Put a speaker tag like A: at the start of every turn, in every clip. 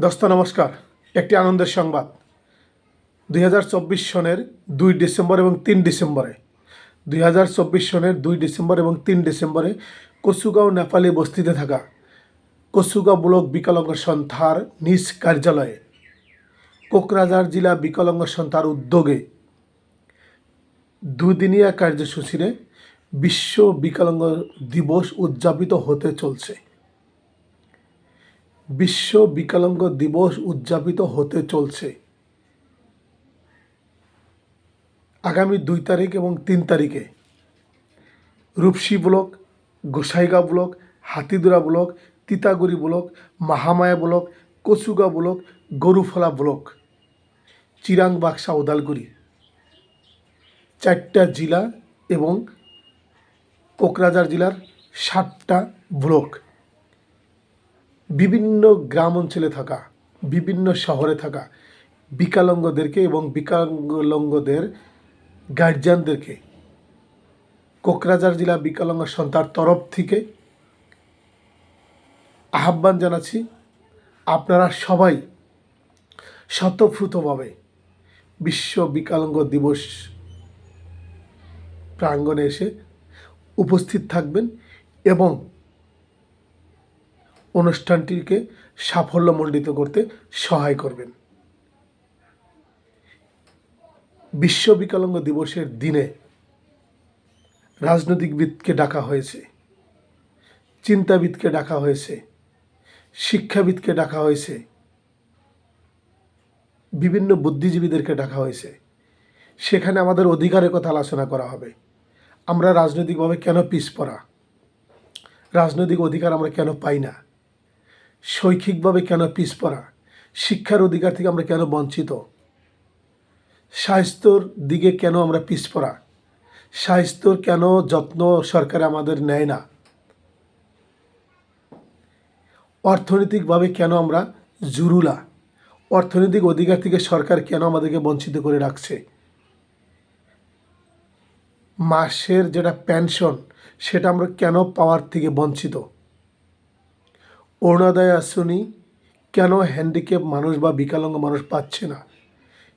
A: দোস্ত নমস্কার। একটি আনন্দের সংবাদ। 2024 সনের 2 ডিসেম্বর এবং 3 ডিসেম্বরে 2024 সনের 2 ডিসেম্বর এবং 3 ডিসেম্বরে কচুগাঁও নেপালি বস্তিতে থাকা কচুগাঁও ব্লক বিকলাঙ্গ সন্থার নিজ কার্যালয়ে কোকরাঝাড় জেলা বিকলাঙ্গ সন্থার উদ্যোগে দুদিনিয়া কার্যসূচিতে বিশ্ব বিকলাঙ্গ দিবস উদযাপিত হতে চলছে। বিশ্ব বিকলাঙ্গ দিবস উদযাপিত হতে চলছে আগামী 2 তারিখ এবং 3 তারিখে Rupshi block, Gossaigaon block, Hatidura block, Titaguri block, Mahamaya block, Kachugaon block, Garufela block, Chirang, Baksa, Udalguri 4টা জেলা এবং কোকরাঝাড় জেলার 7টা ব্লক, বিভিন্ন গ্রাম অঞ্চলে থাকা, বিভিন্ন শহরে থাকা বিকলাঙ্গদেরকে এবং বিকলাঙ্গদের গার্জিয়ানদেরকে কোকরাঝাড় জেলা বিকলাঙ্গ সন্থার তরফ থেকে আহ্বান জানাচ্ছি, আপনারা সবাই স্বতঃস্ফূর্তভাবে বিশ্ব বিকলাঙ্গ দিবস প্রাঙ্গণে এসে উপস্থিত থাকবেন এবং অনুষ্ঠানটিকে সাফল্যমণ্ডিত করতে সহায় করবেন। বিশ্ব বিকলাঙ্গ দিবসের দিনে রাজনৈতিকবিদকে ডাকা হয়েছে, চিন্তাবিদকে ডাকা হয়েছে, শিক্ষাবিদকে ডাকা হয়েছে, বিভিন্ন বুদ্ধিজীবীদেরকে ডাকা হয়েছে। সেখানে আমাদের অধিকারের কথা আলোচনা করা হবে। আমরা রাজনৈতিকভাবে কেন পিছপড়া, রাজনৈতিক অধিকার আমরা কেন পাই না, শৈক্ষিকভাবে কেন পিছপড়া, শিক্ষার অধিকার থেকে আমরা কেন বঞ্চিত, স্বাস্থ্যর দিকে কেন আমরা পিছপড়া, স্বাস্থ্যর কেন যত্ন সরকার আমাদের নেয় না, অর্থনৈতিকভাবে কেন আমরা জুরুলা, অর্থনৈতিক অধিকার থেকে সরকার কেন আমাদেরকে বঞ্চিত করে রাখছে, মাসের যেটা পেনশন সেটা আমরা কেন পাওয়ার থেকে বঞ্চিত, অরুণোদয় আসনি কেন হ্যান্ডিক্যাপ মানুষ বা বিকলাঙ্গ মানুষ পাচ্ছে না,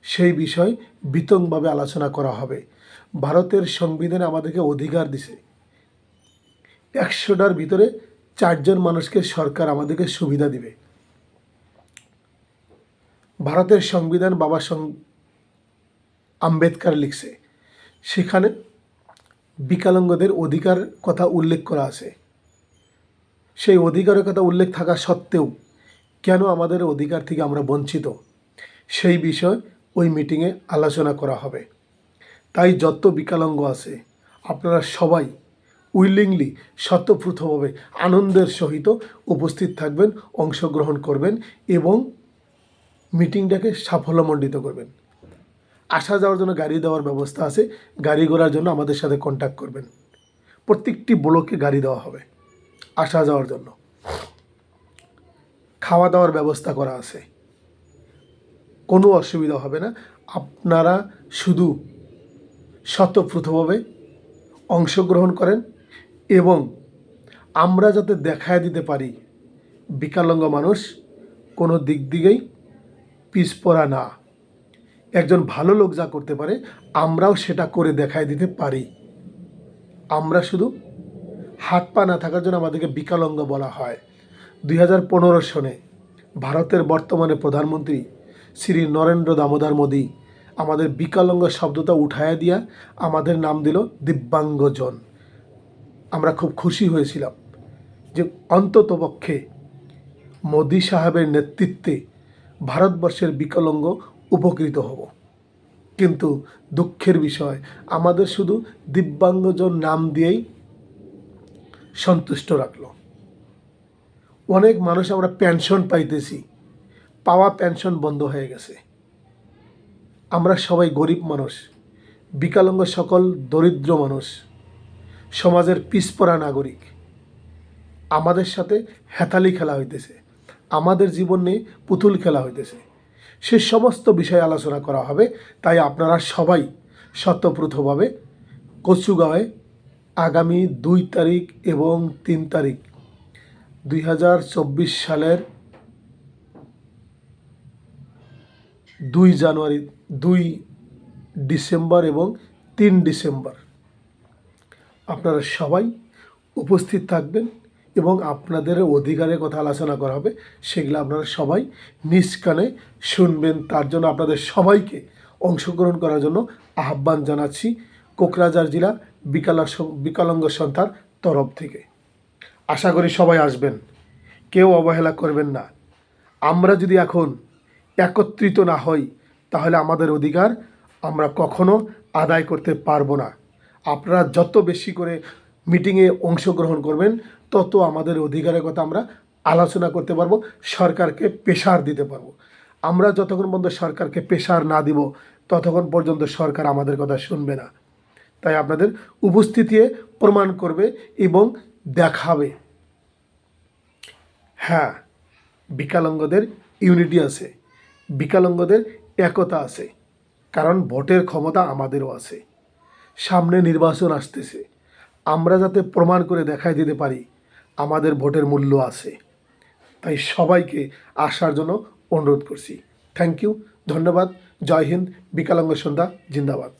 A: সেই বিষয় বিতংভাবে আলোচনা করা হবে। ভারতের সংবিধানে আমাদেরকে অধিকার দিছে, 100টার ভিতরে 4জন মানুষকে সরকার আমাদেরকে সুবিধা দিবে। ভারতের সংবিধান বাবা আম্বেদকর লিখছে, সেখানে বিকলাঙ্গদের অধিকার কথা উল্লেখ করা আছে। সেই অধিকারের কথা উল্লেখ থাকা সত্ত্বেও কেন আমাদের অধিকার থেকে আমরা বঞ্চিত, সেই বিষয় ওই মিটিংয়ে আলোচনা করা হবে। তাই যত বিকলাঙ্গ আছে আপনারা সবাই উইলিংলি স্বতঃস্ফূর্তভাবে আনন্দের সহিত উপস্থিত থাকবেন, অংশগ্রহণ করবেন এবং মিটিংটাকে সাফল্যমণ্ডিত করবেন। আসা যাওয়ার জন্য গাড়ি দেওয়ার ব্যবস্থা আছে, গাড়ি ঘোড়ার জন্য আমাদের সাথে কন্ট্যাক্ট করবেন। প্রত্যেকটি ব্লকে গাড়ি দেওয়া হবে আসা যাওয়ার জন্য, খাওয়া দাওয়ার ব্যবস্থা করা আছে, কোনো অসুবিধা হবে না। আপনারা শুধু স্বতঃস্ফূর্তভাবে অংশগ্রহণ করেন এবং আমরা যাতে দেখায় দিতে পারি বিকলাঙ্গ মানুষ কোনো দিক দিকেই পিছপড়া না। একজন ভালো লোক যা করতে পারে আমরাও সেটা করে দেখায় দিতে পারি। আমরা শুধু হাত পা না থাকার জন্য আমাদেরকে বিকলাঙ্গ বলা হয়। 2015 সনে ভারতের বর্তমানে প্রধানমন্ত্রী শ্রী নরেন্দ্র দামোদর মোদী আমাদের বিকলাঙ্গ শব্দটা উঠায়া দিয়া আমাদের নাম দিল দিব্যাঙ্গজন। আমরা খুব খুশি হয়েছিলাম যে অন্ততপক্ষে মোদী সাহেবের নেতৃত্বে ভারতবর্ষের বিকলাঙ্গ উপকৃত হব। কিন্তু দুঃখের বিষয় আমাদের শুধু দিব্যাঙ্গজন নাম দিয়েই সন্তুষ্ট রাখলো। অনেক মানুষ আমরা পেনশন পাইতেছি, পাওয়া পেনশন বন্ধ হয়ে গেছে। আমরা সবাই গরিব মানুষ, বিকলাঙ্গ সকল দরিদ্র মানুষ, সমাজের পিছপড়া নাগরিক। আমাদের সাথে হেতালি খেলা হইতেছে, আমাদের জীবন নিয়ে পুতুল খেলা হইতেছে। সে সমস্ত বিষয় আলোচনা করা হবে। তাই আপনারা সবাই স্বতঃস্ফূর্তভাবে কচুগাঁওয়ে আগামী 2 তারিখ এবং 3 তারিখ 2024 সালের জানুয়ারি 2 ডিসেম্বর এবং 3 ডিসেম্বর আপনারা সবাই উপস্থিত থাকবেন এবং আপনাদের অধিকারের কথা আলোচনা করা হবে, সেগুলো আপনারা সবাই নিজ কানে শুনবেন। তার জন্য আপনাদের সবাইকে অংশগ্রহণ করার জন্য আহ্বান জানাচ্ছি কোকরাঝাড় জেলা বিকলাঙ্গ সন্থার তরফ থেকে। আশা করি সবাই আসবেন, কেউ অবহেলা করবেন না। আমরা যদি এখন একত্রিত না হই তাহলে আমাদের অধিকার আমরা কখনো আদায় করতে পারবো না। আপনারা যত বেশি করে মিটিংয়ে অংশগ্রহণ করবেন তত আমাদের অধিকারের কথা আমরা আলোচনা করতে পারবো, সরকারকে প্রেশার দিতে পারবো। আমরা যতক্ষণ পর্যন্ত সরকারকে প্রেশার না দিব ততক্ষণ পর্যন্ত সরকার আমাদের কথা শুনবে না। তাই আপনাদের উপস্থিতি প্রমাণ করবে এবং দেখাবে, হ্যাঁ, বিকলাঙ্গদের ইউনিটি আছে, বিকলাঙ্গদের একতা আছে। কারণ ভোটের ক্ষমতা আমাদেরও আছে, সামনে নির্বাচন আসতেছে, আমরা যাতে প্রমাণ করে দেখাই দিতে পারি আমাদের ভোটের মূল্য আছে। তাই সবাইকে আসার জন্য অনুরোধ করছি। থ্যাংক ইউ, ধন্যবাদ। জয় হিন্দ, বিকলাঙ্গ সন্ধ্যা জিন্দাবাদ।